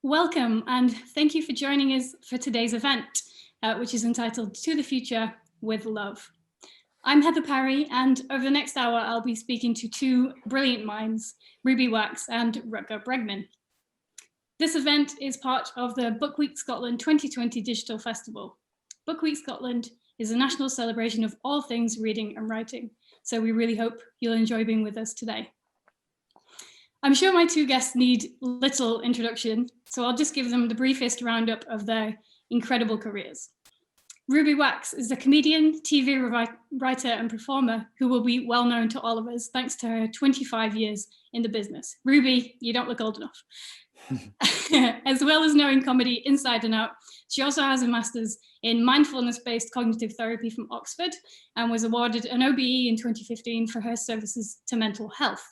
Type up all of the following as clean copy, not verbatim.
Welcome, and thank you for joining us for today's event, which is entitled To the Future with Love. I'm Heather Parry, and over the next hour, I'll be speaking to two brilliant minds, Ruby Wax and Rutger Bregman. This event is part of the Book Week Scotland 2020 Digital Festival. Book Week Scotland is a national celebration of all things reading and writing, so we really hope you'll enjoy being with us today. I'm sure my two guests need little introduction, so I'll just give them the briefest roundup of their incredible careers. Ruby Wax is a comedian, TV writer and performer who will be well known to all of us thanks to her 25 years in the business. Ruby, you don't look old enough. As well as knowing comedy inside and out, she also has a master's in mindfulness-based cognitive therapy from Oxford and was awarded an OBE in 2015 for her services to mental health.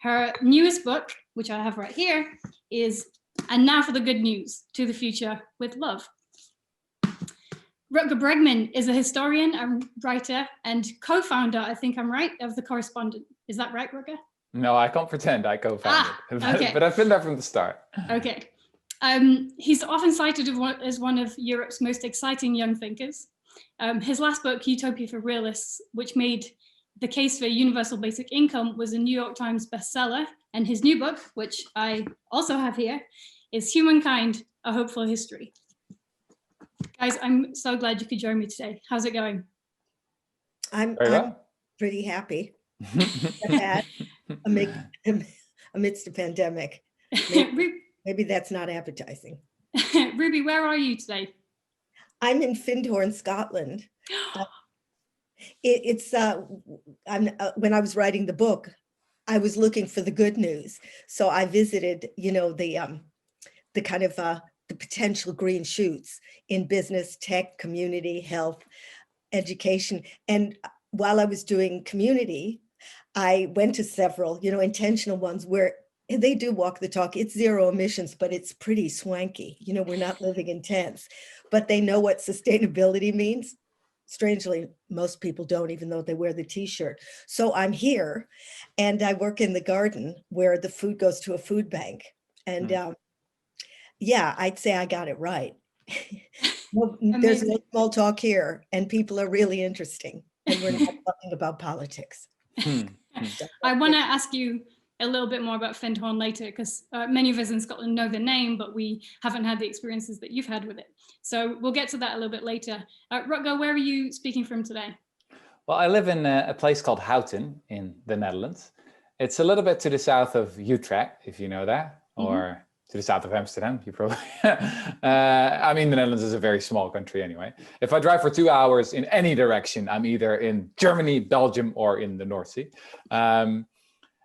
Her newest book, which I have right here, is And Now for the Good News, To the Future with Love. Rutger Bregman is a historian and writer and co-founder, I think I'm right, of The Correspondent. Is that right, Rutger? No, I can't pretend I co-founded, okay. But I've been there from the start. Okay. He's often cited as one of Europe's most exciting young thinkers. His last book, Utopia for Realists, which made the case for universal basic income, was a New York Times bestseller, and his new book, which I also have here, is Humankind, A Hopeful History. Guys, I'm so glad you could join me today. How's it going? I'm pretty happy. Amidst the pandemic. Maybe that's not appetizing. Ruby, where are you today? I'm in Findhorn, Scotland. When I was writing the book, I was looking for the good news. So I visited, the kind of the potential green shoots in business, tech, community, health, education. And while I was doing community, I went to several, intentional ones where they do walk the talk. It's zero emissions, but it's pretty swanky. We're not living in tents, but they know what sustainability means. Strangely, most people don't, even though they wear the t-shirt. So I'm here and I work in the garden where the food goes to a food bank. And yeah, I'd say I got it right. There's no small talk here and people are really interesting and we're not talking about politics. I want to ask you a little bit more about Findhorn later, because many of us in Scotland know the name, but we haven't had the experiences that you've had with it. So we'll get to that a little bit later. Rutger, where are you speaking from today? Well, I live in a place called Houten in the Netherlands. It's a little bit to the south of Utrecht, if you know that, or to the south of Amsterdam, you probably. I mean, the Netherlands is a very small country anyway. If I drive for 2 hours in any direction, I'm either in Germany, Belgium, or in the North Sea.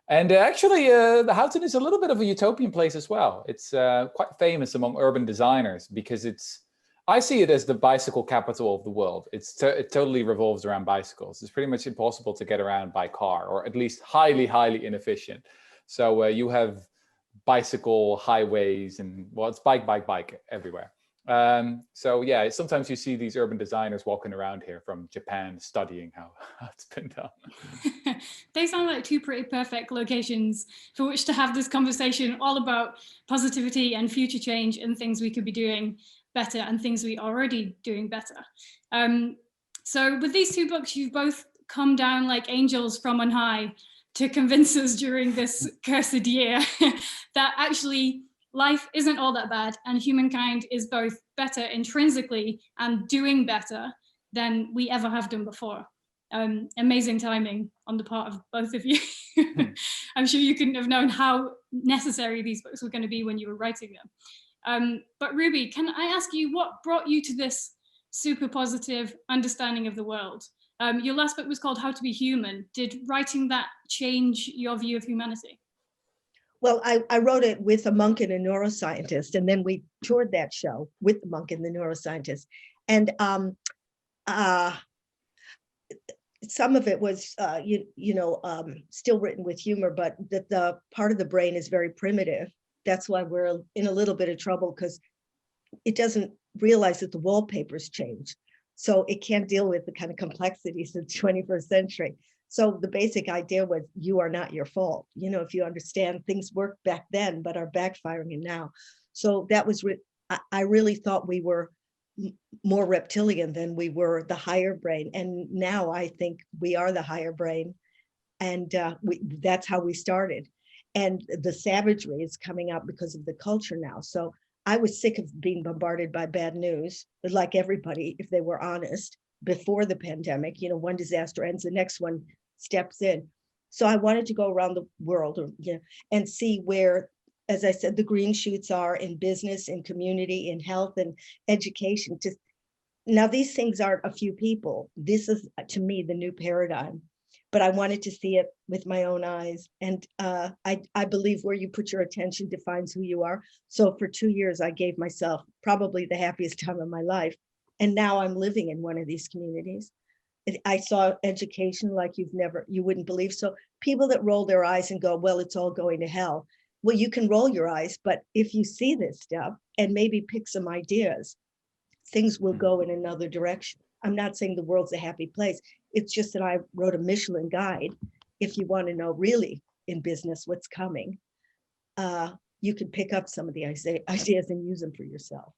Actually, the Houten is a little bit of a utopian place as well. It's quite famous among urban designers because I see it as the bicycle capital of the world. It totally revolves around bicycles. It's pretty much impossible to get around by car, or at least highly, highly inefficient. So you have bicycle highways and, well, it's bike everywhere. So yeah, sometimes you see these urban designers walking around here from Japan studying how it's been done. They sound like two pretty perfect locations for which to have this conversation all about positivity and future change and things we could be doing better and things we are already doing better. So with these two books, you've both come down like angels from on high to convince us during this cursed year that actually life isn't all that bad and humankind is both better intrinsically and doing better than we ever have done before. Amazing timing on the part of both of you. I'm sure you couldn't have known how necessary these books were going to be when you were writing them. But Ruby, can I ask you what brought you to this super positive understanding of the world? Your last book was called How to Be Human. Did writing that change your view of humanity? Well, I wrote it with a monk and a neuroscientist, and then we toured that show with the monk and the neuroscientist. And some of it was, still written with humor, but the part of the brain is very primitive. That's why we're in a little bit of trouble, because it doesn't realize that the wallpaper's changed. So it can't deal with the kind of complexities of the 21st century. So the basic idea was, you are not your fault. If you understand, things worked back then, but are backfiring now. So that was, I really thought we were more reptilian than we were the higher brain. And now I think we are the higher brain. And that's how we started. And the savagery is coming out because of the culture now. So I was sick of being bombarded by bad news, like everybody, if they were honest, before the pandemic. You know, one disaster ends, the next one steps in. So I wanted to go around the world, and see where, as I said, the green shoots are in business, in community, in health and education. Now, these things aren't a few people. This is, to me, the new paradigm. But I wanted to see it with my own eyes. And I believe where you put your attention defines who you are. So for 2 years, I gave myself probably the happiest time of my life. And now I'm living in one of these communities. I saw education like you wouldn't believe. So people that roll their eyes and go, well, it's all going to hell. Well, you can roll your eyes, but if you see this stuff and maybe pick some ideas, things will go in another direction. I'm not saying the world's a happy place. It's just that I wrote a Michelin guide. If you want to know really in business what's coming, you can pick up some of the ideas and use them for yourself.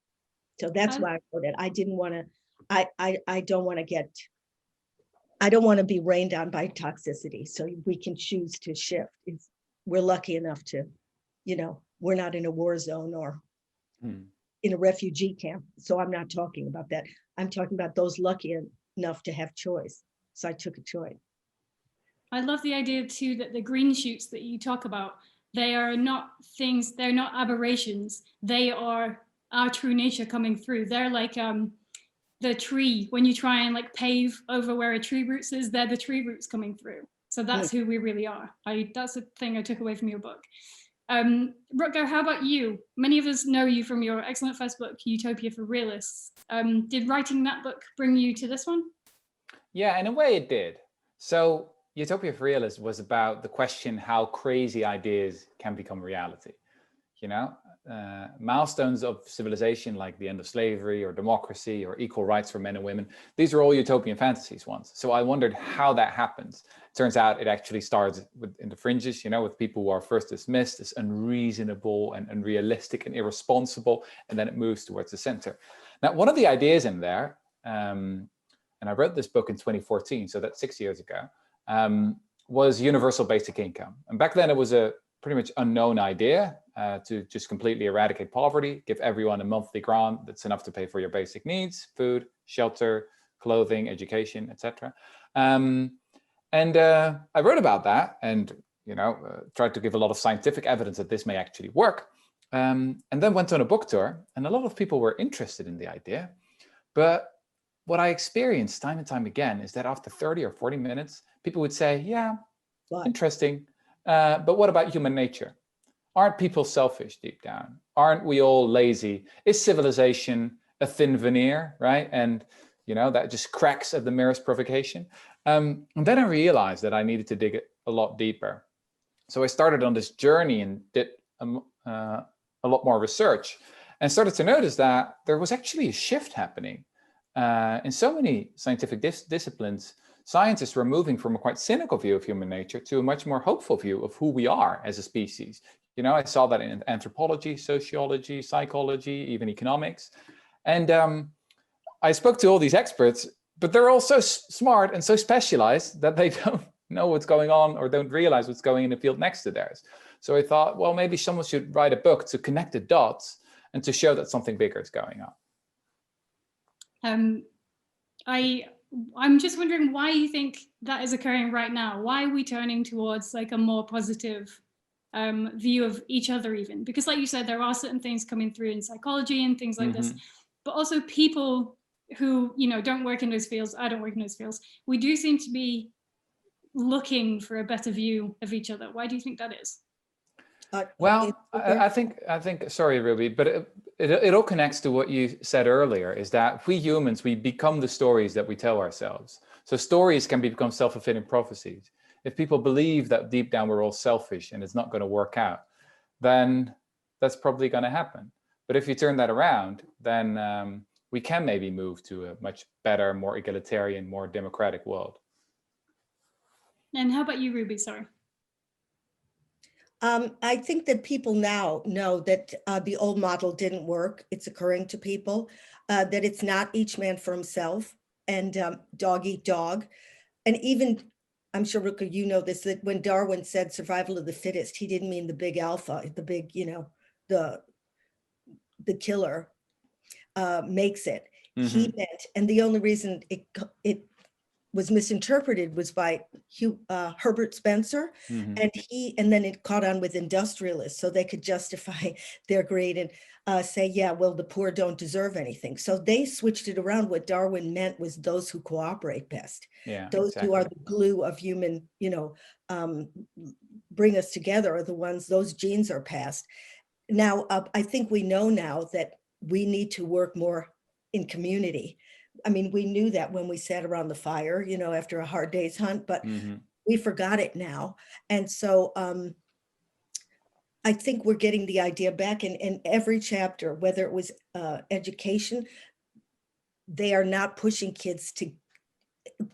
So that's why I wrote it. I didn't want to, I don't want to get, I don't want to be rained on by toxicity. So we can choose to shift. We're lucky enough to, we're not in a war zone or in a refugee camp. So I'm not talking about that. I'm talking about those lucky enough to have choice. So I took a choice. I love the idea too that the green shoots that you talk about, they are not things, they're not aberrations. They are our true nature coming through. They're like the tree, when you try and like pave over where a tree roots is, they're the tree roots coming through. So that's who we really are. That's the thing I took away from your book. Rutger, how about you? Many of us know you from your excellent first book, Utopia for Realists. Did writing that book bring you to this one? Yeah, in a way it did. So Utopia for Realists was about the question how crazy ideas can become reality. Milestones of civilization like the end of slavery or democracy or equal rights for men and women. These are all utopian fantasies once. So I wondered how that happens. Turns out it actually starts in the fringes, with people who are first dismissed as unreasonable and unrealistic and irresponsible, and then it moves towards the center. Now, one of the ideas in there, and I wrote this book in 2014, so that's 6 years ago, was universal basic income. And back then it was a pretty much unknown idea to just completely eradicate poverty, give everyone a monthly grant that's enough to pay for your basic needs, food, shelter, clothing, education, etc. And I wrote about that and tried to give a lot of scientific evidence that this may actually work. And then went on a book tour, and a lot of people were interested in the idea. But what I experienced time and time again is that after 30 or 40 minutes, people would say, yeah, interesting. But what about human nature? Aren't people selfish deep down? Aren't we all lazy? Is civilization a thin veneer, right? And that just cracks at the merest provocation. And then I realized that I needed to dig a lot deeper. So I started on this journey and did a lot more research and started to notice that there was actually a shift happening. In so many scientific disciplines, scientists were moving from a quite cynical view of human nature to a much more hopeful view of who we are as a species. I saw that in anthropology, sociology, psychology, even economics. And I spoke to all these experts, but they're all so smart and so specialized that they don't know what's going on or don't realize what's going in the field next to theirs. So I thought, well, maybe someone should write a book to connect the dots and to show that something bigger is going on. I'm just wondering why you think that is occurring right now. Why are we turning towards like a more positive view of each other even? Because like you said, there are certain things coming through in psychology and things like this, but also people who, don't work in those fields, I don't work in those fields, we do seem to be looking for a better view of each other. Why do you think that is? Well, I think, sorry, Ruby, but it all connects to what you said earlier, is that we humans, we become the stories that we tell ourselves. So stories can become self-fulfilling prophecies. If people believe that deep down we're all selfish and it's not going to work out, then that's probably going to happen. But if you turn that around, then we can maybe move to a much better, more egalitarian, more democratic world. And how about you, Ruby? Sorry. I think that people now know that the old model didn't work. It's occurring to people that it's not each man for himself and dog eat dog. And even, I'm sure, Rutger, you know this, that when Darwin said survival of the fittest, he didn't mean the big alpha, the big, the killer makes it. He meant, and the only reason it was misinterpreted was by Herbert Spencer, and then it caught on with industrialists, so they could justify their greed and say, yeah, well, the poor don't deserve anything. So they switched it around. What Darwin meant was those who cooperate best, those who are the glue of human, bring us together are the ones, those genes are passed. Now, I think we know now that we need to work more in community. I mean, we knew that when we sat around the fire, after a hard day's hunt, but we forgot it now. And so I think we're getting the idea back in every chapter, whether it was education, they are not pushing kids to,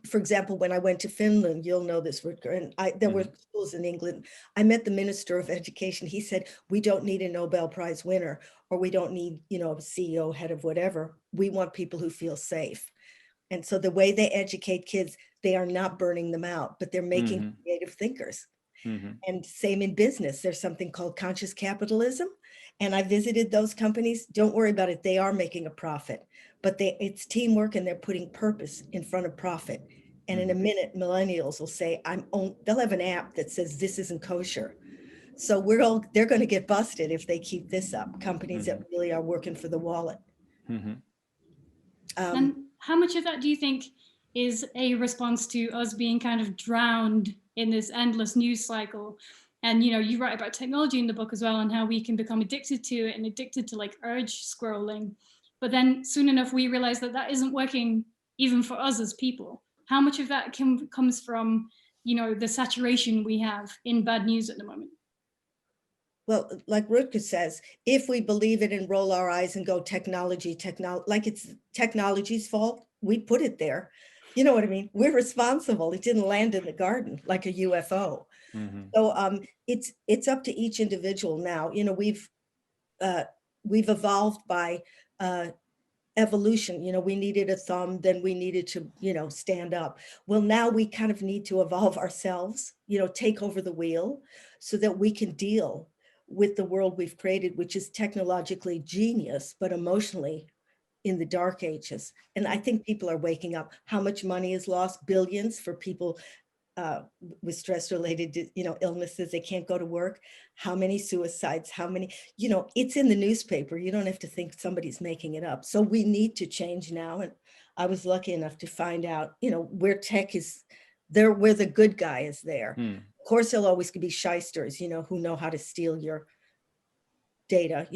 for example, when I went to Finland, you'll know this, Rutger, and there were schools in England. I met the Minister of Education. He said, we don't need a Nobel Prize winner, or we don't need, a CEO, head of whatever. We want people who feel safe. And so the way they educate kids, they are not burning them out, but they're making creative thinkers. And same in business. There's something called conscious capitalism. And I visited those companies. Don't worry about it. They are making a profit, but it's teamwork, and they're putting purpose in front of profit. And in a minute, millennials will say, they'll have an app that says this isn't kosher. So they're going to get busted if they keep this up. Companies that really are working for the wallet. And how much of that do you think is a response to us being kind of drowned in this endless news cycle? And, you write about technology in the book as well, and how we can become addicted to it and addicted to like urge scrolling. But then soon enough, we realize that that isn't working even for us as people. How much of that comes from, the saturation we have in bad news at the moment? Well, like Rutger says, if we believe it and roll our eyes and go technology, like it's technology's fault, we put it there. You know what I mean? We're responsible. It didn't land in the garden like a UFO. So it's up to each individual now. We've evolved by evolution. We needed a thumb, then we needed to, stand up. Well, now we kind of need to evolve ourselves, take over the wheel so that we can deal with the world we've created, which is technologically genius, but emotionally in the dark ages. And I think people are waking up. How much money is lost? Billions for people with stress-related, illnesses. They can't go to work. How many suicides? How many? It's in the newspaper. You don't have to think somebody's making it up. So we need to change now. And I was lucky enough to find out, where tech is there, where the good guy is there. Of course, there'll always be shysters, who know how to steal your data,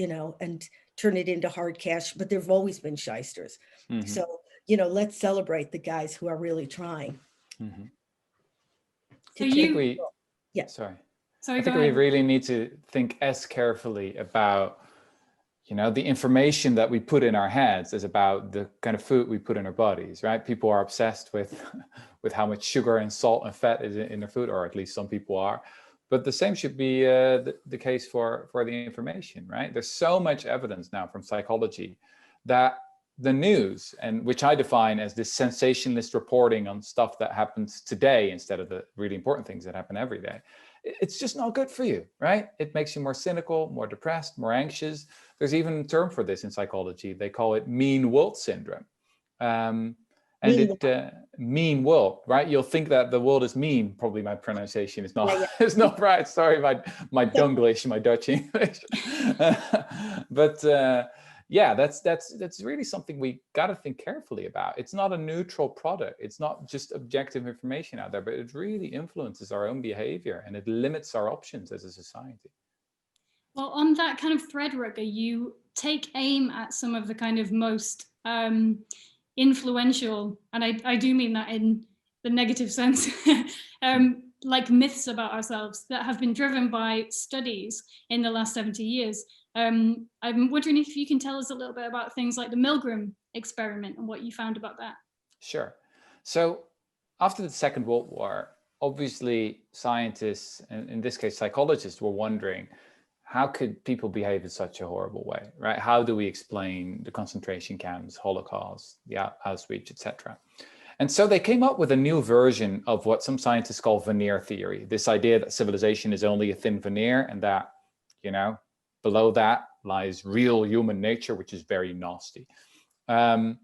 and turn it into hard cash. But there've always been shysters. So, let's celebrate the guys who are really trying. So I think we really need to think as carefully about, the information that we put in our heads as about the kind of food we put in our bodies, right? People are obsessed with how much sugar and salt and fat is in their food, or at least some people are. But the same should be the case for the information, right? There's so much evidence now from psychology that the news, and which I define as this sensationalist reporting on stuff that happens today instead of the really important things that happen every day, it's just not good for you, right? It makes you more cynical, more depressed, more anxious. There's even a term for this in psychology. They call it mean world syndrome. Mean world, right? You'll think that the world is mean. Probably my pronunciation is not is not right. Sorry, my Dunglish, my Dutch English. But that's really something we got to think carefully about. It's not a neutral product. It's not just objective information out there, but it really influences our own behavior, and it limits our options as a society. Well, on that kind of thread, Rutger, you take aim at some of the kind of most influential, and I do mean that in the negative sense, like myths about ourselves that have been driven by studies in the last 70 years. I'm wondering if you can tell us a little bit about things like the Milgram experiment and what you found about that. Sure. So after the Second World War, obviously scientists, and in this case psychologists, were wondering, how could people behave in such a horrible way, right? How do we explain the concentration camps, Holocaust, the Auschwitz, etc.? And so they came up with a new version of what some scientists call veneer theory. This idea that civilization is only a thin veneer, and that, you know, below that lies real human nature, which is very nasty. And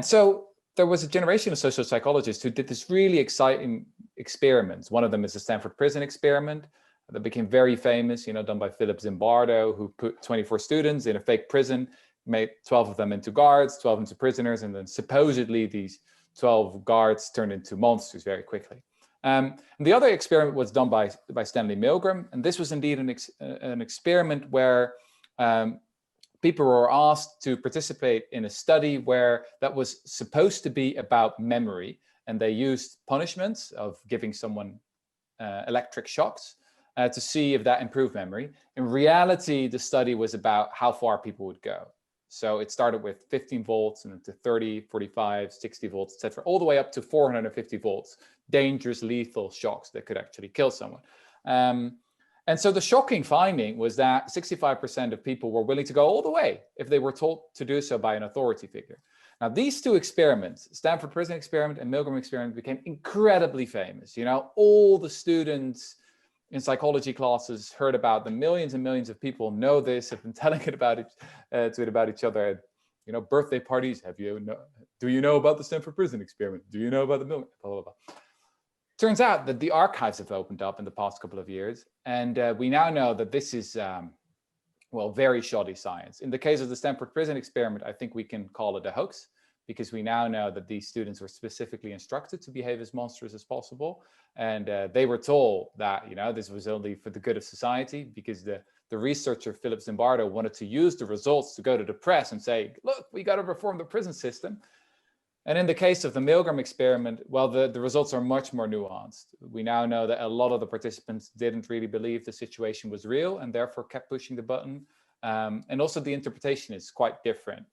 so there was a generation of social psychologists who did this really exciting experiments. One of them is the Stanford Prison Experiment that became very famous, you know, done by Philip Zimbardo, who put 24 students in a fake prison, made 12 of them into guards, 12 into prisoners, and then supposedly these 12 guards turned into monsters very quickly. And the other experiment was done by Stanley Milgram, and this was indeed an experiment where people were asked to participate in a study where that was supposed to be about memory, and they used punishments of giving someone electric shocks to see if that improved memory. In reality, the study was about how far people would go. So it started with 15 volts and to 30, 45, 60 volts, etc., all the way up to 450 volts, dangerous, lethal shocks that could actually kill someone. And so the shocking finding was that 65% of people were willing to go all the way if they were told to do so by an authority figure. Now, these two experiments, Stanford Prison Experiment and Milgram Experiment, became incredibly famous. You know, all the students in psychology classes heard about them. Millions and millions of people know this, have been telling it about each other at, you know, birthday parties. Do you know about the Stanford Prison Experiment? Do you know about the Milgram? Blah, blah, blah. Turns out that the archives have opened up in the past couple of years, and we now know that this is, well, very shoddy science. In the case of the Stanford Prison Experiment, I think we can call it a hoax, because we now know that these students were specifically instructed to behave as monsters as possible. And they were told that, you know, this was only for the good of society, because the researcher, Philip Zimbardo, wanted to use the results to go to the press and say, look, we got to reform the prison system. And in the case of the Milgram experiment, well, the results are much more nuanced. We now know that a lot of the participants didn't really believe the situation was real and therefore kept pushing the button. And also the interpretation is quite different.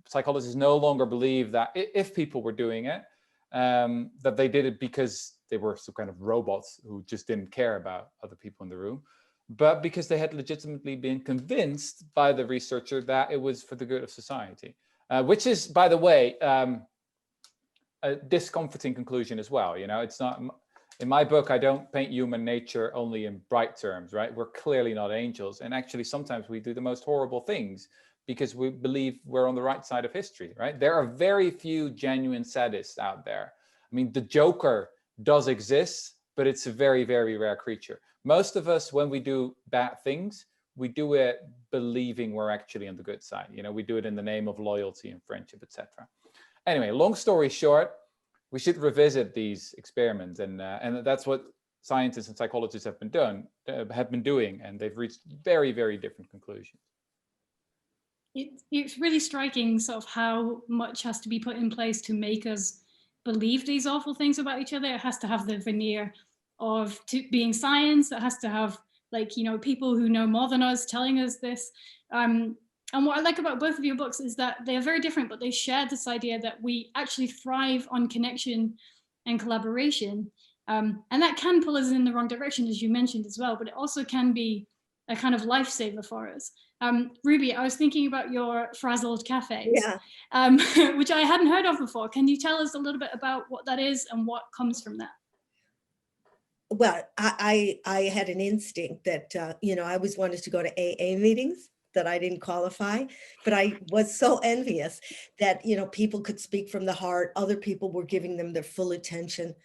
Psychologists no longer believe that if people were doing it, that they did it because they were some kind of robots who just didn't care about other people in the room, but because they had legitimately been convinced by the researcher that it was for the good of society. Which is, by the way, a discomforting conclusion as well. You know, it's not, in my book, I don't paint human nature only in bright terms, right? We're clearly not angels. And actually, sometimes we do the most horrible things because we believe we're on the right side of history, right? There are very few genuine sadists out there. I mean, the Joker does exist, but it's a very, very rare creature. Most of us, when we do bad things, we do it believing we're actually on the good side. You know, we do it in the name of loyalty and friendship, etc. Anyway, long story short, we should revisit these experiments, and that's what scientists and psychologists have been doing, and they've reached very, very different conclusions. It's really striking sort of how much has to be put in place to make us believe these awful things about each other. It has to have the veneer of being science. It has to have, like, you know, people who know more than us telling us this. And what I like about both of your books is that they are very different, but they share this idea that we actually thrive on connection and collaboration. And that can pull us in the wrong direction, as you mentioned as well, but it also can be a kind of lifesaver for us. Ruby, I was thinking about your frazzled cafes, which I hadn't heard of before. Can you tell us a little bit about what that is and what comes from that? Well, I had an instinct that, you know, I always wanted to go to AA meetings, that I didn't qualify, but I was so envious that, you know, people could speak from the heart. Other people were giving them their full attention.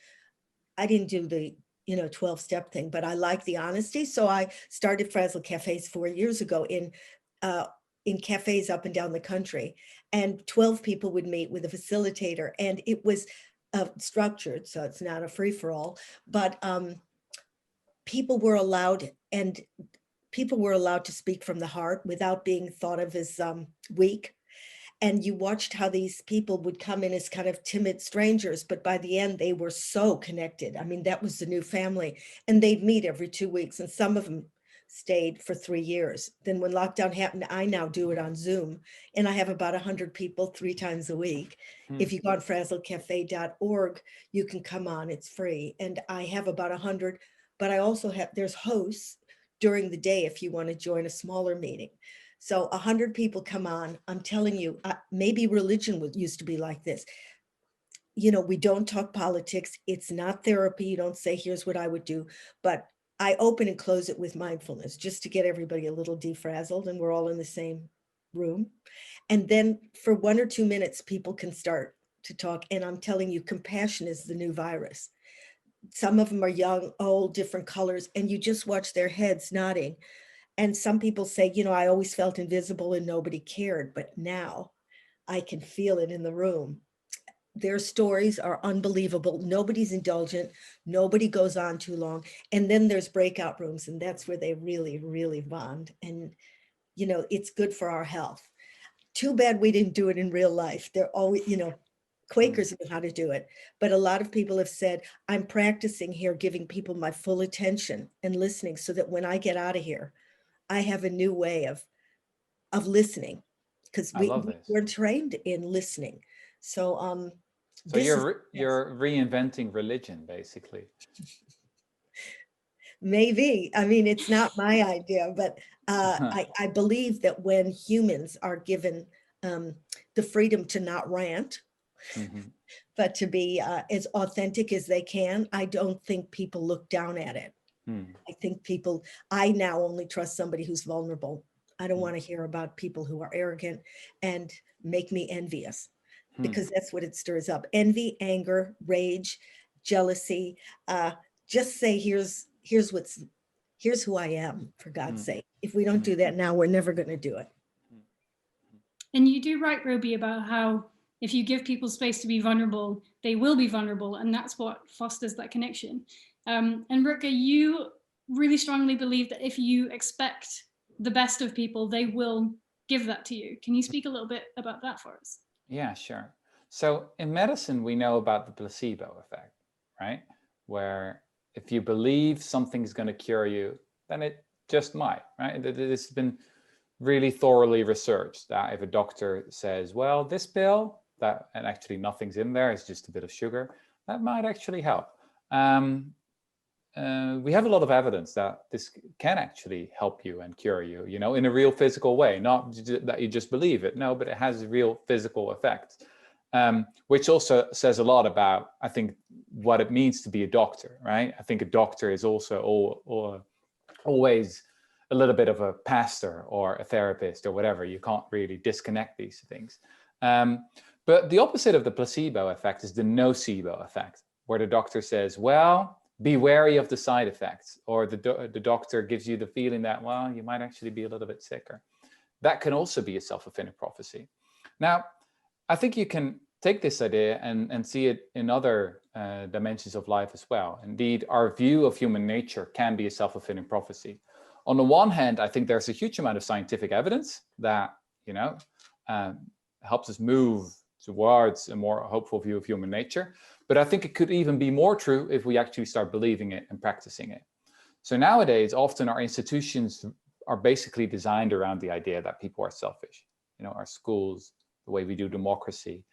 I didn't do the, you know, 12-step thing, but I like the honesty. So I started Frazzle Cafes 4 years ago in cafes up and down the country, and 12 people would meet with a facilitator, and it was structured, so it's not a free-for-all, but people were allowed to speak from the heart without being thought of as weak. And you watched how these people would come in as kind of timid strangers, but by the end they were so connected. I mean, that was the new family, and they'd meet every 2 weeks, and some of them stayed for 3 years. Then when lockdown happened, I now do it on Zoom, and I have about 100 people 3 times a week. If you go on frazzlecafe.org, you can come on, it's free. And I have about 100, but I also have, there's hosts during the day if you want to join a smaller meeting. So 100 people come on. I'm telling you, maybe religion used to be like this. You know, we don't talk politics. It's not therapy. You don't say, here's what I would do. But I open and close it with mindfulness just to get everybody a little defrazzled, and we're all in the same room. And then for 1 or 2 minutes, people can start to talk. And I'm telling you, compassion is the new virus. Some of them are young, old, different colors, and you just watch their heads nodding. And some people say, you know, I always felt invisible and nobody cared, but now I can feel it in the room. Their stories are unbelievable. Nobody's indulgent. Nobody goes on too long. And then there's breakout rooms, and that's where they really, really bond. And, you know, it's good for our health. Too bad we didn't do it in real life. They're always, you know, Quakers know how to do it. But a lot of people have said, I'm practicing here, giving people my full attention and listening so that when I get out of here, I have a new way of listening, because we we're trained in listening. So so you're reinventing religion, basically. Maybe. I mean, it's not my idea, but I believe that when humans are given the freedom to not rant, but to be as authentic as they can, I don't think people look down at it. I think I now only trust somebody who's vulnerable. I don't want to hear about people who are arrogant and make me envious, because that's what it stirs up. Envy, anger, rage, jealousy. Just say, here's who I am, for God's sake. If we don't do that now, we're never going to do it. And you do write, Ruby, about how if you give people space to be vulnerable, they will be vulnerable. And that's what fosters that connection. And Rutger, you really strongly believe that if you expect the best of people, they will give that to you. Can you speak a little bit about that for us? Yeah, sure. So in medicine, we know about the placebo effect, right? Where if you believe something's going to cure you, then it just might, right? This has been really thoroughly researched, that if a doctor says, well, this pill, and actually nothing's in there, it's just a bit of sugar, that might actually help. We have a lot of evidence that this can actually help you and cure you, you know, in a real physical way, not that you just believe it, no, but it has real physical effects, which also says a lot about, I think, what it means to be a doctor, right? I think a doctor is also always a little bit of a pastor or a therapist or whatever. You can't really disconnect these things. But the opposite of the placebo effect is the nocebo effect, where the doctor says, well, be wary of the side effects, or the doctor gives you the feeling that, well, you might actually be a little bit sicker. That can also be a self-fulfilling prophecy. Now, I think you can take this idea and see it in other dimensions of life as well. Indeed, our view of human nature can be a self-fulfilling prophecy. On the one hand, I think there's a huge amount of scientific evidence that, you know, helps us move towards a more hopeful view of human nature. But I think it could even be more true if we actually start believing it and practicing it. So nowadays, often our institutions are basically designed around the idea that people are selfish. You know, our schools, the way we do democracy,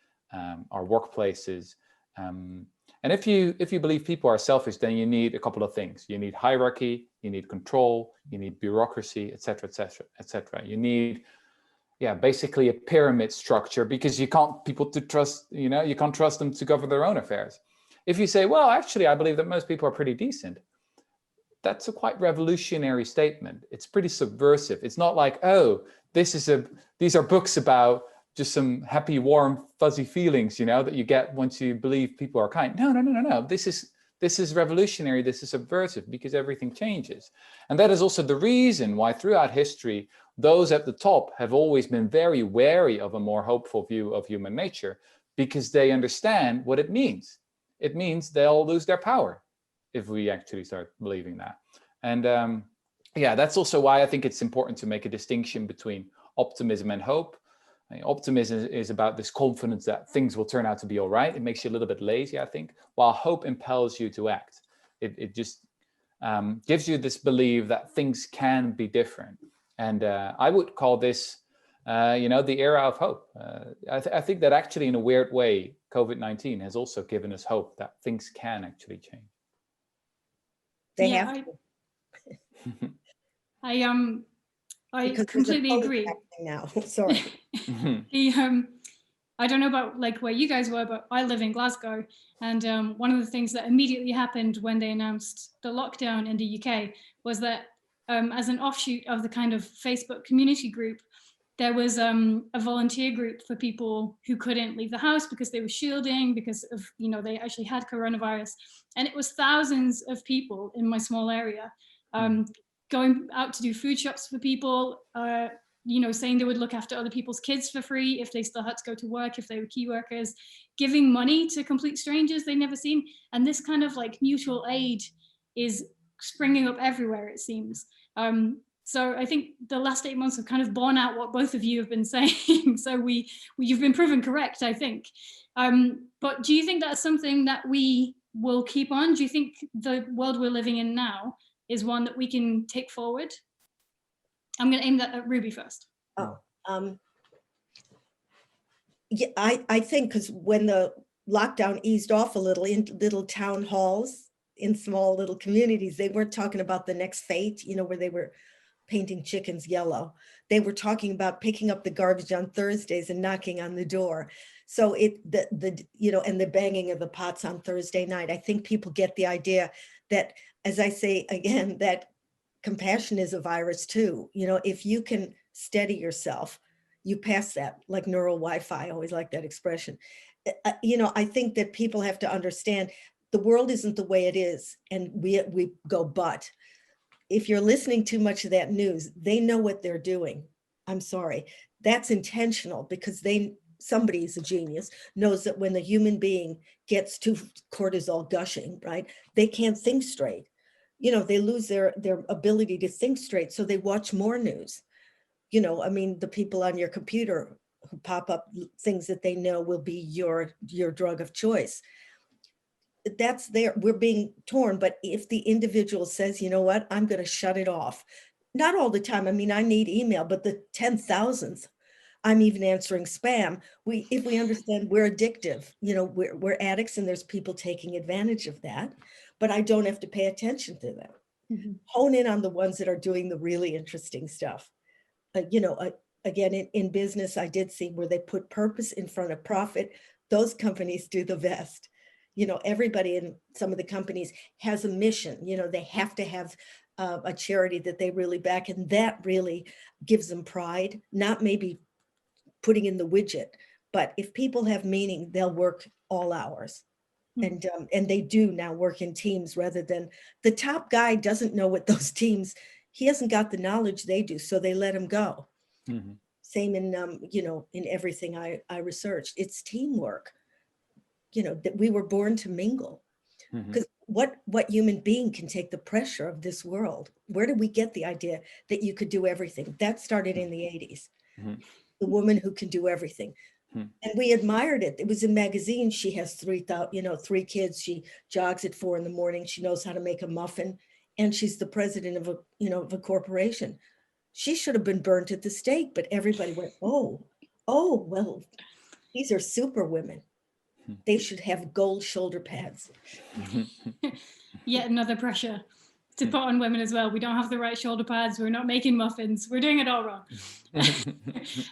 our workplaces. And if you believe people are selfish, then you need a couple of things. You need hierarchy, you need control, you need bureaucracy, et cetera, et cetera, et cetera. You need, yeah, basically a pyramid structure, because you can't trust them to govern their own affairs. If you say, well, actually, I believe that most people are pretty decent, that's a quite revolutionary statement. It's pretty subversive. It's not like, oh, these are books about just some happy, warm, fuzzy feelings, you know, that you get once you believe people are kind. No. This is revolutionary. This is subversive, because everything changes. And that is also the reason why throughout history, those at the top have always been very wary of a more hopeful view of human nature, because they understand what it means. It means they'll lose their power if we actually start believing that. And yeah, that's also why I think it's important to make a distinction between optimism and hope. I mean, optimism is about this confidence that things will turn out to be all right. It makes you a little bit lazy, I think, while hope impels you to act. It just gives you this belief that things can be different. And I would call this, the era of hope. I think that actually, in a weird way, COVID-19 has also given us hope that things can actually change. They Yeah, have to. I Because completely agree. Now, sorry. I don't know about like where you guys were, but I live in Glasgow, and one of the things that immediately happened when they announced the lockdown in the UK was that, as an offshoot of the kind of Facebook community group, there was a volunteer group for people who couldn't leave the house because they were shielding, because of, they actually had coronavirus. And it was thousands of people in my small area going out to do food shops for people, saying they would look after other people's kids for free if they still had to go to work, if they were key workers, giving money to complete strangers they'd never seen. And this kind of like mutual aid is springing up everywhere, it seems. So I think the last 8 months have kind of borne out what both of you have been saying. So you've been proven correct, I think. But do you think that's something that we will keep on? Do you think the world we're living in now is one that we can take forward? I'm going to aim that at Ruby first. Yeah, I think because when the lockdown eased off a little in little town halls in small little communities, they weren't talking about the next fete, where they were painting chickens yellow. They were talking about picking up the garbage on Thursdays and knocking on the door. So and the banging of the pots on Thursday night. I think people get the idea that, as I say again, that compassion is a virus too. If you can steady yourself, you pass that, like neural Wi-Fi. I always like that expression. I think that people have to understand the world isn't the way it is, and we go, but if you're listening too much of that news, they know what they're doing. I'm sorry. That's intentional, because somebody's a genius, knows that when the human being gets to cortisol gushing, right, they can't think straight. They lose their ability to think straight. So they watch more news. The people on your computer who pop up things that they know will be your drug of choice. That's there, we're being torn. But if the individual says, you know what, I'm going to shut it off, not all the time. I need email, but the 10,000th, I'm even answering spam. If we understand we're addictive, we're addicts, and there's people taking advantage of that, but I don't have to pay attention to them. Mm-hmm. Hone in on the ones that are doing the really interesting stuff. Again, in business, I did see where they put purpose in front of profit. Those companies do the best. Everybody in some of the companies has a mission. They have to have a charity that they really back, and that really gives them pride, not maybe putting in the widget, but if people have meaning, they'll work all hours. Mm-hmm. And they do now work in teams, rather than the top guy doesn't know what those teams, he hasn't got the knowledge they do, so they let him go. Mm-hmm. Same in, in everything I researched, it's teamwork. That we were born to mingle. Because what human being can take the pressure of this world? Where did we get the idea that you could do everything? That started in the 80s. Mm-hmm. The woman who can do everything. Mm-hmm. And we admired it. It was in magazines. She has 3 kids. She jogs at 4 a.m. She knows how to make a muffin. And she's the president of a corporation. She should have been burnt at the stake, but everybody went, oh, well, these are super women. They should have gold shoulder pads. Yet another pressure to put on women as well. We don't have the right shoulder pads. We're not making muffins. We're doing it all wrong.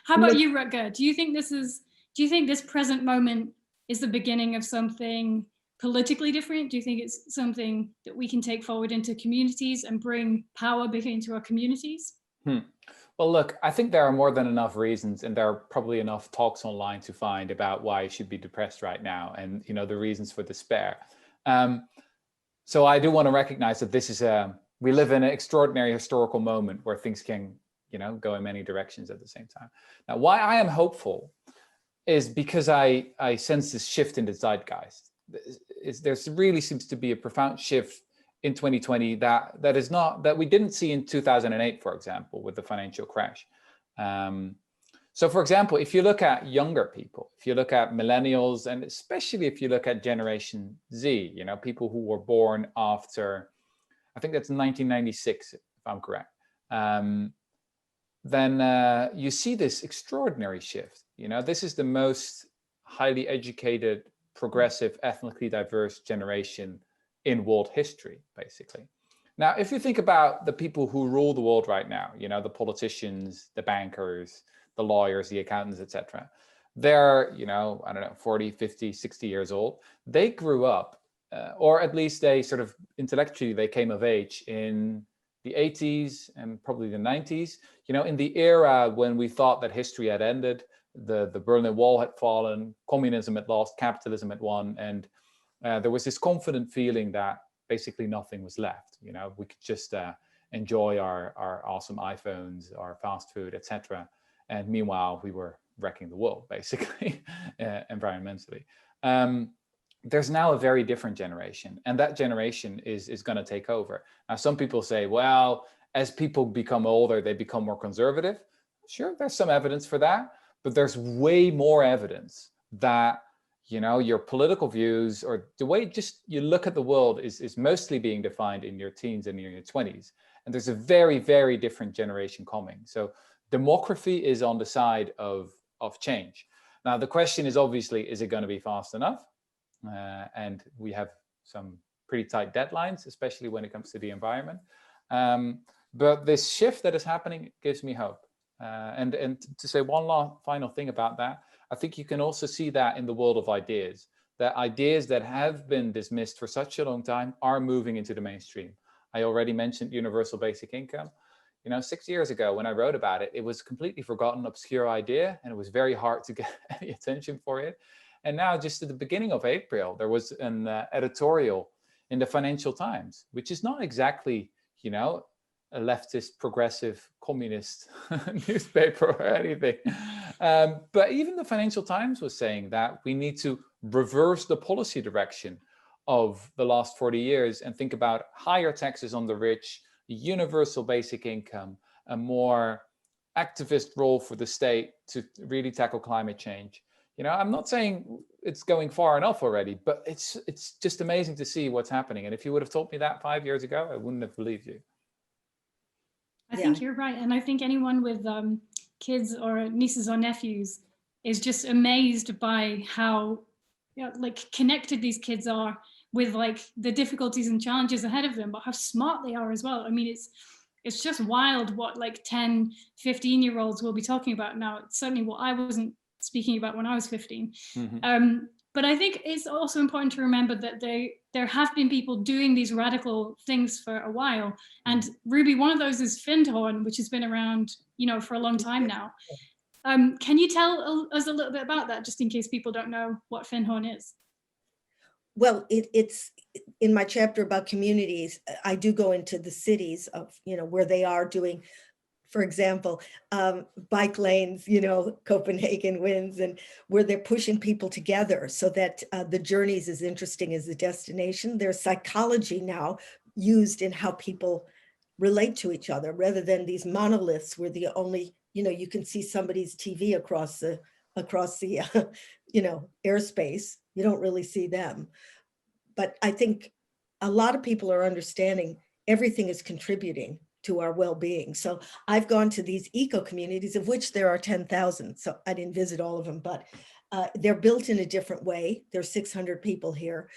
How about you, Rutger? Do you think this present moment is the beginning of something politically different? Do you think it's something that we can take forward into communities and bring power back into our communities? Well, look, I think there are more than enough reasons, and there are probably enough talks online to find about why you should be depressed right now, and the reasons for despair. So I do want to recognize that this is we live in an extraordinary historical moment where things can, go in many directions at the same time. Now, why I am hopeful is because I sense this shift in the zeitgeist. There really seems to be a profound shift in 2020 that we didn't see in 2008, for example, with the financial crash. So, for example, if you look at younger people, if you look at millennials, and especially if you look at Generation Z, people who were born after I think that's 1996, if I'm correct. Then you see this extraordinary shift. You know, this is the most highly educated, progressive, ethnically diverse generation in world history, basically. Now, if you think about the people who rule the world right now, you know, the politicians, the bankers, the lawyers, the accountants, etc., they're, you know, I don't know, 40, 50, 60 years old. They grew up, or at least they sort of intellectually, they came of age in the 80s and probably the 90s, you know, in the era when we thought that history had ended, the Berlin Wall had fallen, communism had lost, capitalism had won, and there was this confident feeling that basically nothing was left. You know, we could just enjoy our awesome iPhones, our fast food, etc. And meanwhile, we were wrecking the world, basically, environmentally. There's now a very different generation, and that generation is going to take over. Now, some people say, well, as people become older, they become more conservative. Sure, there's some evidence for that, but there's way more evidence that, you know, your political views or the way just you look at the world is mostly being defined in your teens and in your 20s. And there's a very, very different generation coming. So demography is on the side of change. Now, the question is obviously, is it going to be fast enough? And we have some pretty tight deadlines, especially when it comes to the environment. But this shift that is happening gives me hope. And to say one final thing about that, I think you can also see that in the world of ideas, that ideas that have been dismissed for such a long time are moving into the mainstream. I already mentioned universal basic income. You know, 6 years ago when I wrote about it, it was a completely forgotten, obscure idea, and it was very hard to get any attention for it. And now, just at the beginning of April, there was an editorial in the Financial Times, which is not exactly, you know, a leftist, progressive, communist newspaper or anything. But even the Financial Times was saying that we need to reverse the policy direction of the last 40 years and think about higher taxes on the rich, universal basic income, a more activist role for the state to really tackle climate change. You know, I'm not saying it's going far enough already, but it's just amazing to see what's happening. And if you would have told me that 5 years ago, I wouldn't have believed you. I think you're right. And I think anyone with kids or nieces or nephews is just amazed by how, you know, like connected these kids are with like the difficulties and challenges ahead of them, but how smart they are as well. I mean, it's just wild what like 10, 15-year-olds will be talking about now. It's certainly what I wasn't speaking about when I was 15. Mm-hmm. But I think it's also important to remember that there have been people doing these radical things for a while. And Ruby, one of those is Findhorn, which has been around, you know, for a long time now. Can you tell us a little bit about that, just in case people don't know what Findhorn is? Well, it's in my chapter about communities. I do go into the cities of, you know, where they are doing, for example, bike lanes, you know, Copenhagen wins, and where they're pushing people together so that the journey is as interesting as the destination. There's psychology now used in how people relate to each other, rather than these monoliths where the only, you know, you can see somebody's TV across the you know, airspace. You don't really see them. But I think a lot of people are understanding everything is contributing to our well-being. So I've gone to these eco communities, of which there are 10,000. So I didn't visit all of them, but they're built in a different way. There's 600 people here.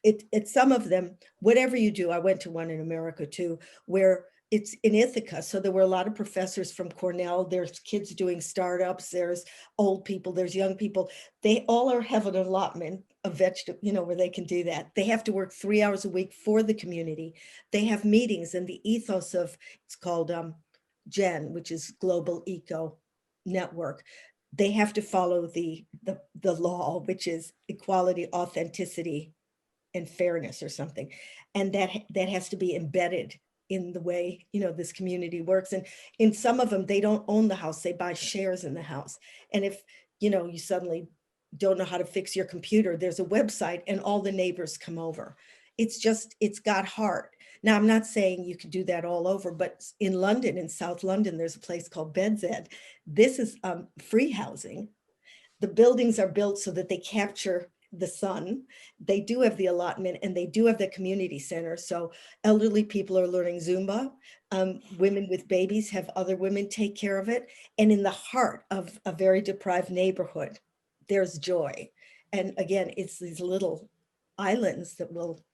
It's some of them, whatever you do, I went to one in America too, where it's in Ithaca. So there were a lot of professors from Cornell. There's kids doing startups. There's old people. There's young people. They all have an allotment of vegetable, you know, where they can do that. They have to work 3 hours a week for the community. They have meetings, and the ethos of, it's called GEN, which is Global Eco Network. They have to follow the law, which is equality, authenticity, and fairness or something. And that has to be embedded in the way, you know, this community works. And in some of them, they don't own the house, they buy shares in the house. And if, you know, you suddenly don't know how to fix your computer, there's a website and all the neighbors come over. It's got heart. Now, I'm not saying you could do that all over, but in London, in South London, there's a place called Bed's End. This is free housing. The buildings are built so that they capture the sun. They do have the allotment, and they do have the community center. So elderly people are learning Zumba. Women with babies have other women take care of it. And in the heart of a very deprived neighborhood, there's joy. And again, it's these little islands that will,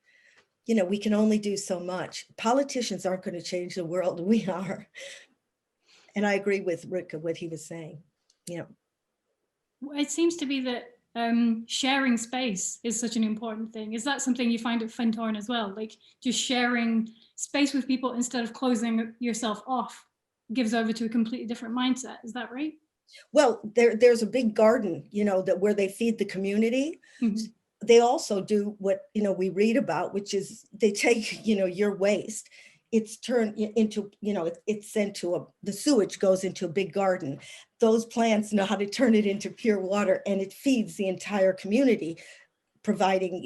we can only do so much. Politicians aren't going to change the world. We are. And I agree with Rutger, what he was saying. Yeah. It seems to be that sharing space is such an important thing. Is that something you find at Findhorn as well? Like just sharing space with people instead of closing yourself off gives over to a completely different mindset. Is that right? Well, there's a big garden, that where they feed the community. Mm-hmm. They also do what, we read about, which is they take, your waste. It's turned into, it's sent to the sewage goes into a big garden. Those plants know how to turn it into pure water, and it feeds the entire community, providing,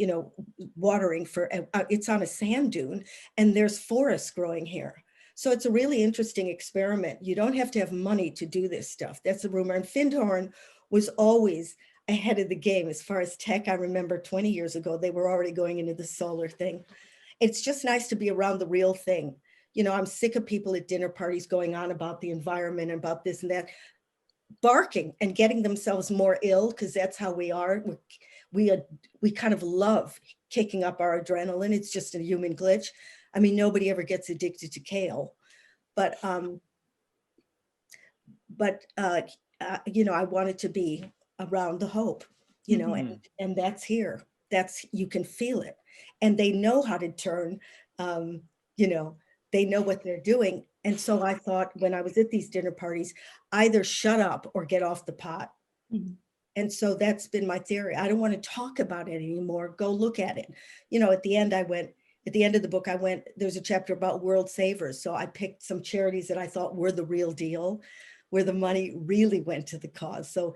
watering for, it's on a sand dune, and there's forests growing here. So it's a really interesting experiment. You don't have to have money to do this stuff. That's a rumor. And Findhorn was always ahead of the game as far as tech. I remember 20 years ago, they were already going into the solar thing. It's just nice to be around the real thing. I'm sick of people at dinner parties going on about the environment and about this and that, barking and getting themselves more ill, because that's how we are. We kind of love kicking up our adrenaline. It's just a human glitch. I mean, nobody ever gets addicted to kale, but I wanted to be around the hope, mm-hmm. and that's here. You can feel it, and they know how to turn, they know what they're doing. And so I thought, when I was at these dinner parties, either shut up or get off the pot. Mm-hmm. And so that's been my theory. I don't want to talk about it anymore. Go look at it. At the end of the book, there's a chapter about world savers. So I picked some charities that I thought were the real deal, where the money really went to the cause. So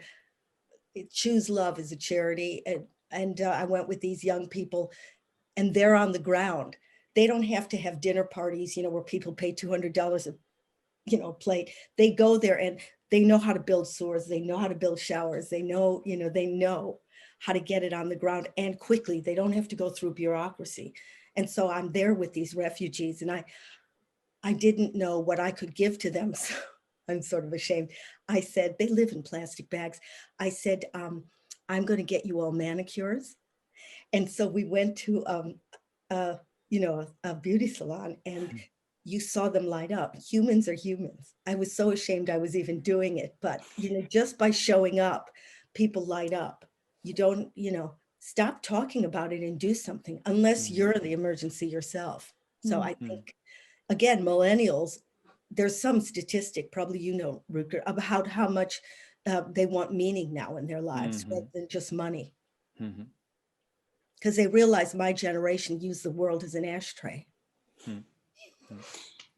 Choose Love is a charity. And I went with these young people, and they're on the ground. They don't have to have dinner parties, where people pay $200 a plate. They go there and they know how to build sewers. They know how to build showers. They know how to get it on the ground, and quickly. They don't have to go through bureaucracy. And so I'm there with these refugees, and I didn't know what I could give to them. So I'm sort of ashamed. I said, they live in plastic bags. I said, I'm going to get you all manicures. And so we went to, a beauty salon, and you saw them light up. Humans are humans. I was so ashamed I was even doing it. But, just by showing up, people light up. You don't, stop talking about it and do something, unless you're the emergency yourself. So I think, again, millennials, there's some statistic, probably Rutger, about how much they want meaning now in their lives, rather than just money. Because they realize my generation used the world as an ashtray.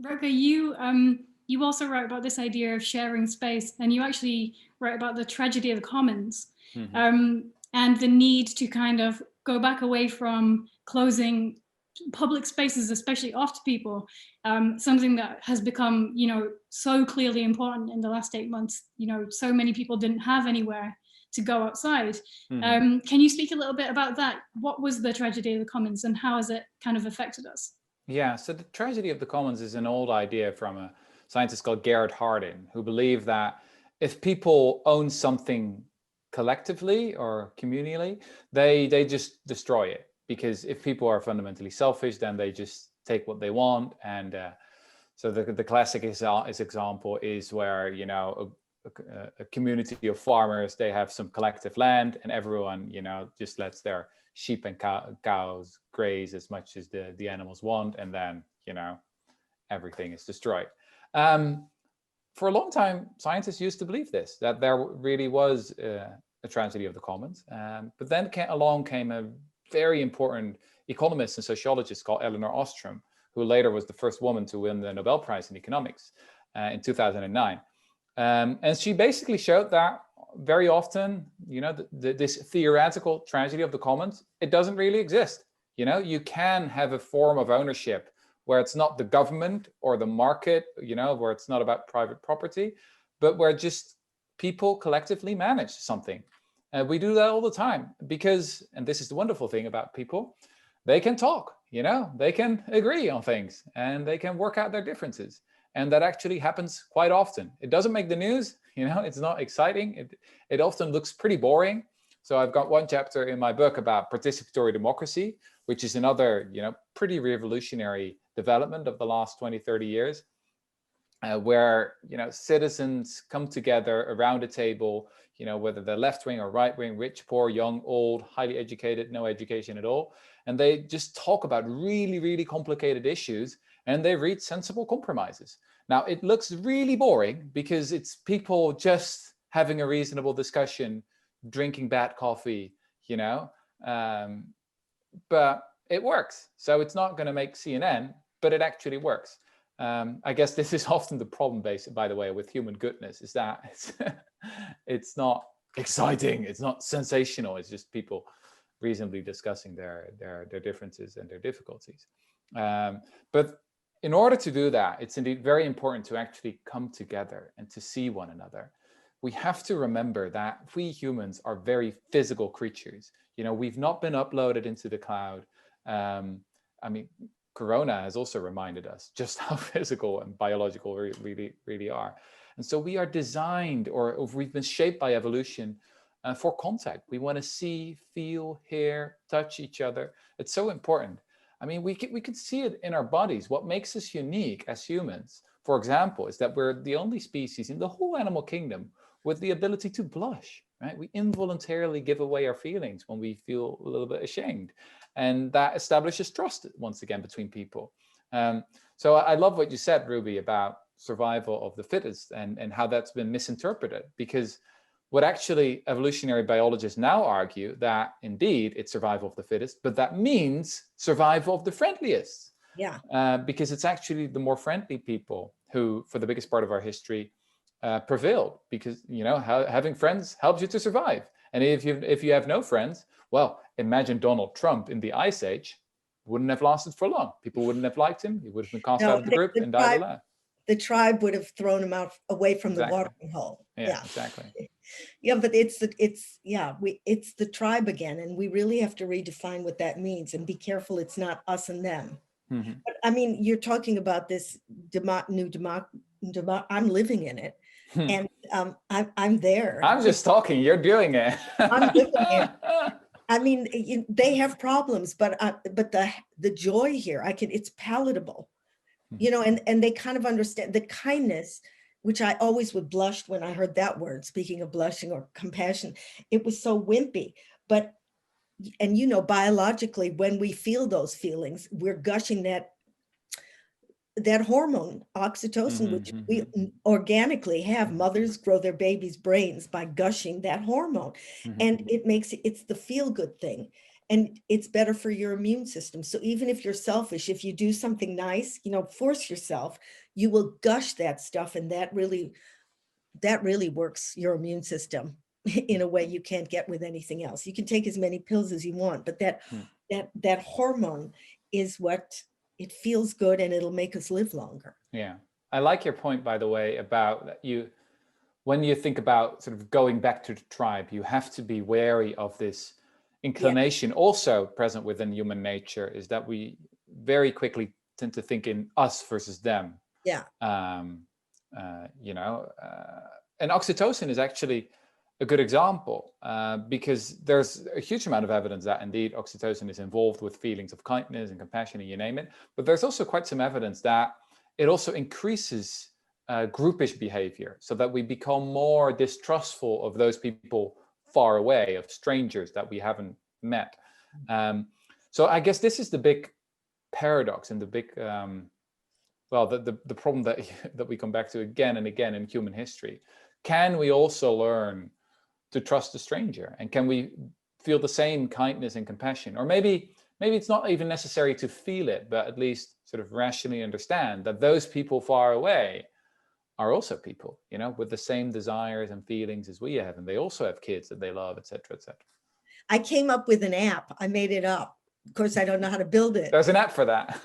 Rutger, you also wrote about this idea of sharing space, and you actually wrote about the tragedy of the commons. And the need to kind of go back away from closing public spaces, especially off to people, something that has become, so clearly important in the last 8 months. So many people didn't have anywhere to go outside. Can you speak a little bit about that? What was the tragedy of the commons, and how has it kind of affected us? Yeah, so the tragedy of the commons is an old idea from a scientist called Gerhard Harding, who believed that if people own something collectively or communally, they just destroy it. Because if people are fundamentally selfish, then they just take what they want. And so the classic example is where, a community of farmers, they have some collective land, and everyone, just lets their sheep and cows graze as much as the animals want. And then, everything is destroyed. For a long time, scientists used to believe this, that there really was a tragedy of the commons. But then along came a very important economist and sociologist called Elinor Ostrom, who later was the first woman to win the Nobel Prize in economics in 2009. And she basically showed that very often, this theoretical tragedy of the commons, it doesn't really exist. You can have a form of ownership where it's not the government or the market, where it's not about private property, but where just people collectively manage something. We do that all the time because, and this is the wonderful thing about people, they can talk, they can agree on things and they can work out their differences. And that actually happens quite often. It doesn't make the news, it's not exciting. It often looks pretty boring. So I've got one chapter in my book about participatory democracy, which is another, pretty revolutionary development of the last 20, 30 years, where, citizens come together around a table, whether they're left wing or right wing, rich, poor, young, old, highly educated, no education at all. And they just talk about really, really complicated issues and they reach sensible compromises. Now, it looks really boring because it's people just having a reasonable discussion, drinking bad coffee, but it works. So it's not going to make CNN, but it actually works. I guess this is often the problem, by the way, with human goodness, is that it's not exciting, it's not sensational, it's just people reasonably discussing their differences and their difficulties. But in order to do that, it's indeed very important to actually come together and to see one another. We have to remember that we humans are very physical creatures. We've not been uploaded into the cloud. Corona has also reminded us just how physical and biological we really are. And so we are designed, or we've been shaped by evolution for contact. We want to see, feel, hear, touch each other. It's so important. We can see it in our bodies. What makes us unique as humans, for example, is that we're the only species in the whole animal kingdom with the ability to blush, right? We involuntarily give away our feelings when we feel a little bit ashamed. And that establishes trust once again between people. So I love what you said, Ruby, about survival of the fittest and how that's been misinterpreted, because what actually evolutionary biologists now argue that indeed it's survival of the fittest, but that means survival of the friendliest. Yeah. Because it's actually the more friendly people who, for the biggest part of our history, prevailed, because having friends helps you to survive. And if you have no friends, well, imagine Donald Trump in the Ice Age. Wouldn't have lasted for long. People wouldn't have liked him. He would have been cast out of the group and died alive. The tribe would have thrown him out away from the watering hole. Yeah, exactly. Yeah, but it's the tribe again, and we really have to redefine what that means and be careful it's not us and them. Mm-hmm. But you're talking about this new I'm living in it, and I'm there. I'm just talking. You're doing it. I'm living it. They have problems, but the joy here, it's palatable, and they kind of understand the kindness, which I always would blush when I heard that word, speaking of blushing or compassion. It was so wimpy, but, and biologically, when we feel those feelings, we're gushing that hormone, oxytocin, which we organically have. Mothers grow their babies' brains by gushing that hormone. And it's the feel-good thing. And it's better for your immune system. So even if you're selfish, if you do something nice, force yourself, you will gush that stuff. And that really works your immune system in a way you can't get with anything else. You can take as many pills as you want, but that hormone is what, it feels good and it'll make us live longer. Yeah. I like your point, by the way, about that when you think about sort of going back to the tribe, you have to be wary of this inclination also present within human nature, is that we very quickly tend to think in us versus them. Yeah. And oxytocin is actually a good example, because there's a huge amount of evidence that indeed oxytocin is involved with feelings of kindness and compassion, and you name it. But there's also quite some evidence that it also increases groupish behavior, so that we become more distrustful of those people far away, of strangers that we haven't met. So I guess this is the big paradox and the big, the problem that we come back to again and again in human history. Can we also learn to trust a stranger? And can we feel the same kindness and compassion? Or maybe it's not even necessary to feel it, but at least sort of rationally understand that those people far away are also people, with the same desires and feelings as we have. And they also have kids that they love, et cetera, et cetera. I came up with an app. I made it up. Of course, I don't know how to build it. There's an app for that.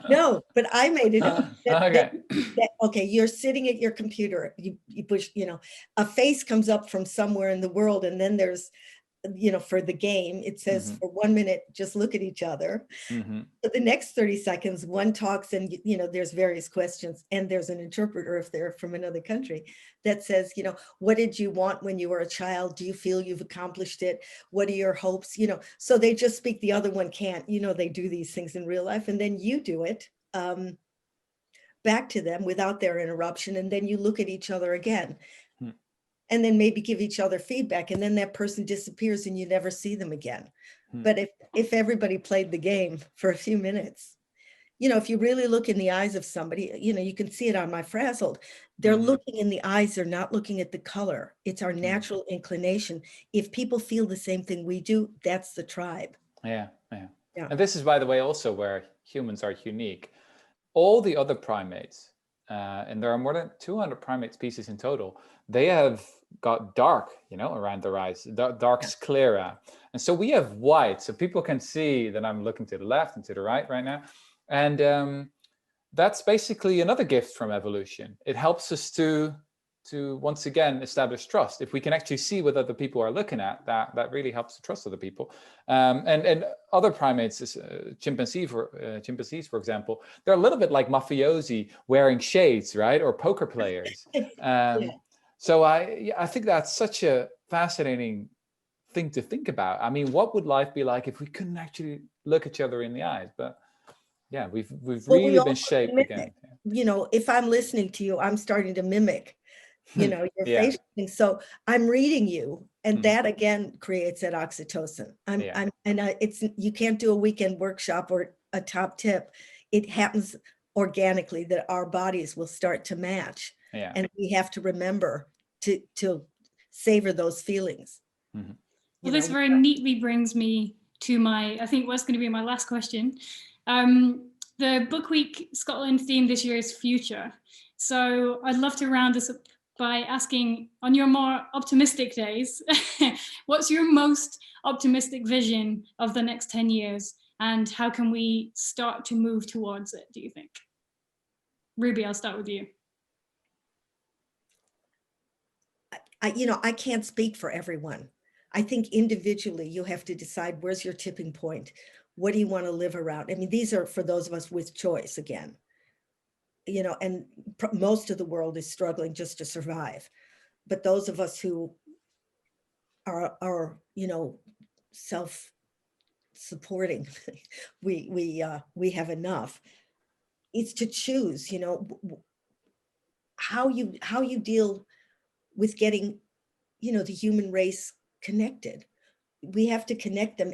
No, but I made it up. Okay. You're sitting at your computer. You push, a face comes up from somewhere in the world, and then there's for the game, it says for 1 minute, just look at each other. For the next 30 seconds, one talks and, there's various questions, and there's an interpreter if they're from another country that says, what did you want when you were a child? Do you feel you've accomplished it? What are your hopes? So they just speak, the other one can't, they do these things in real life, and then you do it back to them without their interruption. And then you look at each other again. And then maybe give each other feedback, and then that person disappears and you never see them again. But if everybody played the game for a few minutes, if you really look in the eyes of somebody, you can see it on my frazzled. They're looking in the eyes, they're not looking at the color. It's our natural inclination. If people feel the same thing we do, that's the tribe. Yeah. And this is, by the way, also where humans are unique. All the other primates, and there are more than 200 primate species in total, they have got dark, around their eyes, dark sclera. And so we have white. So people can see that I'm looking to the left and to the right now. And that's basically another gift from evolution. It helps us to once again establish trust. If we can actually see what other people are looking at, that really helps to trust other people. And other primates, chimpanzees, for example, they're a little bit like mafiosi wearing shades, right? Or poker players. So I think that's such a fascinating thing to think about. I mean, what would life be like if we couldn't actually look each other in the eyes? But yeah, we've really been shaped again. If I'm listening to you, I'm starting to mimic, your facial thing. So I'm reading you, and that again creates that oxytocin. It's, you can't do a weekend workshop or a top tip. It happens organically that our bodies will start to match. And we have to remember to savor those feelings. Well, this very neatly brings me to I think what's going to be my last question. The Book Week Scotland theme this year is future. So I'd love to round this up by asking, on your more optimistic days, what's your most optimistic vision of the next 10 years? And how can we start to move towards it, do you think? Ruby, I'll start with you. I can't speak for everyone. I think individually you have to decide, where's your tipping point? What do you want to live around? I mean, these are for those of us with choice again, and most of the world is struggling just to survive. But those of us who are self-supporting, we have enough. It's to choose, how you deal with getting, the human race connected. We have to connect them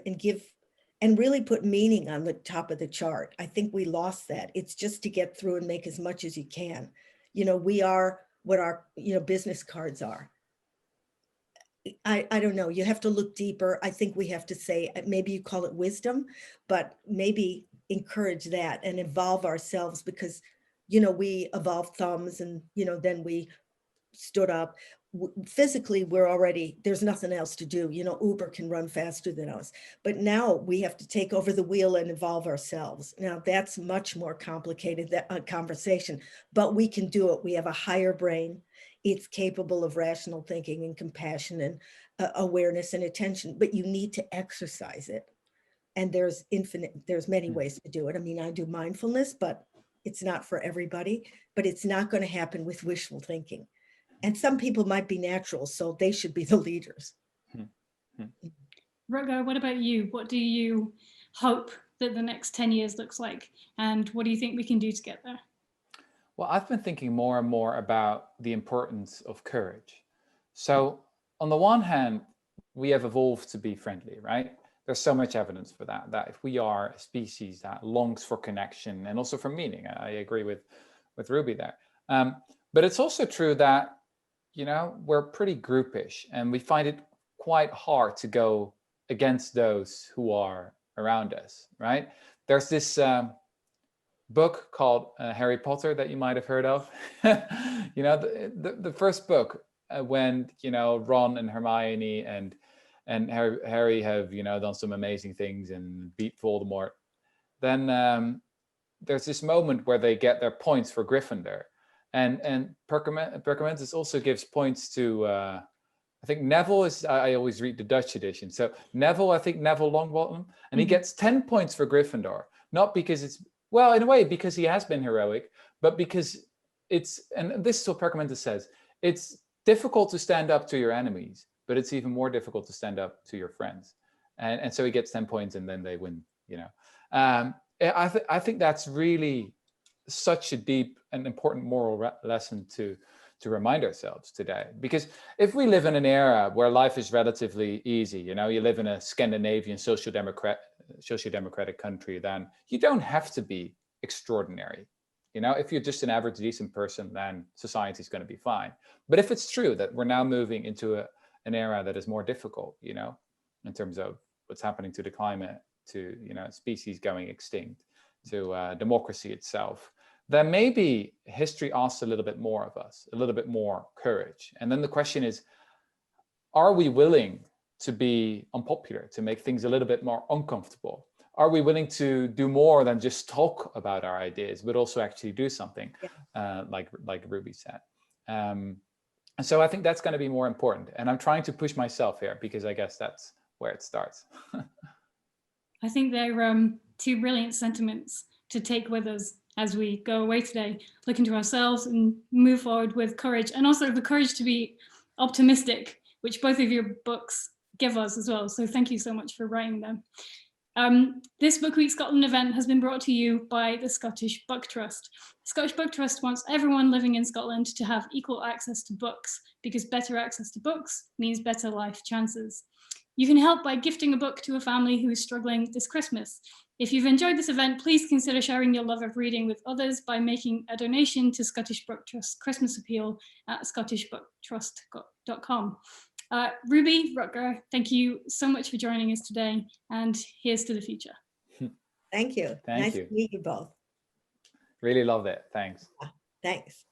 and really put meaning on the top of the chart. I think we lost that. It's just to get through and make as much as you can. We are what our, business cards are. I don't know. You have to look deeper. I think we have to say, maybe you call it wisdom, but maybe encourage that and evolve ourselves, because, we evolved thumbs and, then we stood up. Physically, there's nothing else to do. Uber can run faster than us, but now we have to take over the wheel and evolve ourselves. Now that's much more complicated, that conversation, but we can do it. We have a higher brain. It's capable of rational thinking and compassion and awareness and attention, but you need to exercise it. And there's many ways to do it. I mean, I do mindfulness, but it's not for everybody, but it's not going to happen with wishful thinking. And some people might be natural, so they should be the leaders. Rutger, what about you? What do you hope that the next 10 years looks like? And what do you think we can do to get there? Well, I've been thinking more and more about the importance of courage. So on the one hand, we have evolved to be friendly, right? There's so much evidence for that if we are a species that longs for connection and also for meaning. I agree with Ruby there. But it's also true that, we're pretty groupish, and we find it quite hard to go against those who are around us, right? There's this book called Harry Potter that you might have heard of. The first book, when, Ron and Hermione and Harry have, done some amazing things and beat Voldemort. Then there's this moment where they get their points for Gryffindor. And Perkamentus also gives points to I think Neville is, I always read the Dutch edition. So Neville, I think Neville Longbottom, and he gets 10 points for Gryffindor, not because it's, well, in a way, because he has been heroic, but because it's, and this is what Perkamentus says, it's difficult to stand up to your enemies, but it's even more difficult to stand up to your friends. And so he gets 10 points and then they win, you know. I think that's really such a deep and important moral lesson to remind ourselves today, because if we live in an era where life is relatively easy, you know, you live in a Scandinavian social democratic country, then you don't have to be extraordinary. You know, if you're just an average decent person, then society is going to be fine. But if it's true that we're now moving into an era that is more difficult, you know, in terms of what's happening to the climate, to, you know, species going extinct, to democracy itself, then maybe history asks a little bit more of us, a little bit more courage. And then the question is, are we willing to be unpopular, to make things a little bit more uncomfortable? Are we willing to do more than just talk about our ideas, but also actually do something, like Ruby said? And so I think that's going to be more important. And I'm trying to push myself here because I guess that's where it starts. I think they're two brilliant sentiments to take with us as we go away today, look into ourselves and move forward with courage, and also the courage to be optimistic, which both of your books give us as well. So thank you so much for writing them. This Book Week Scotland event has been brought to you by the Scottish Book Trust. The Scottish Book Trust wants everyone living in Scotland to have equal access to books, because better access to books means better life chances. You can help by gifting a book to a family who is struggling this Christmas. If you've enjoyed this event, please consider sharing your love of reading with others by making a donation to Scottish Book Trust Christmas Appeal at scottishbooktrust.com. Ruby, Rutger, thank you so much for joining us today, and here's to the future. Thank you. Thank nice you. to meet you both. Really loved it. Thanks. Thanks.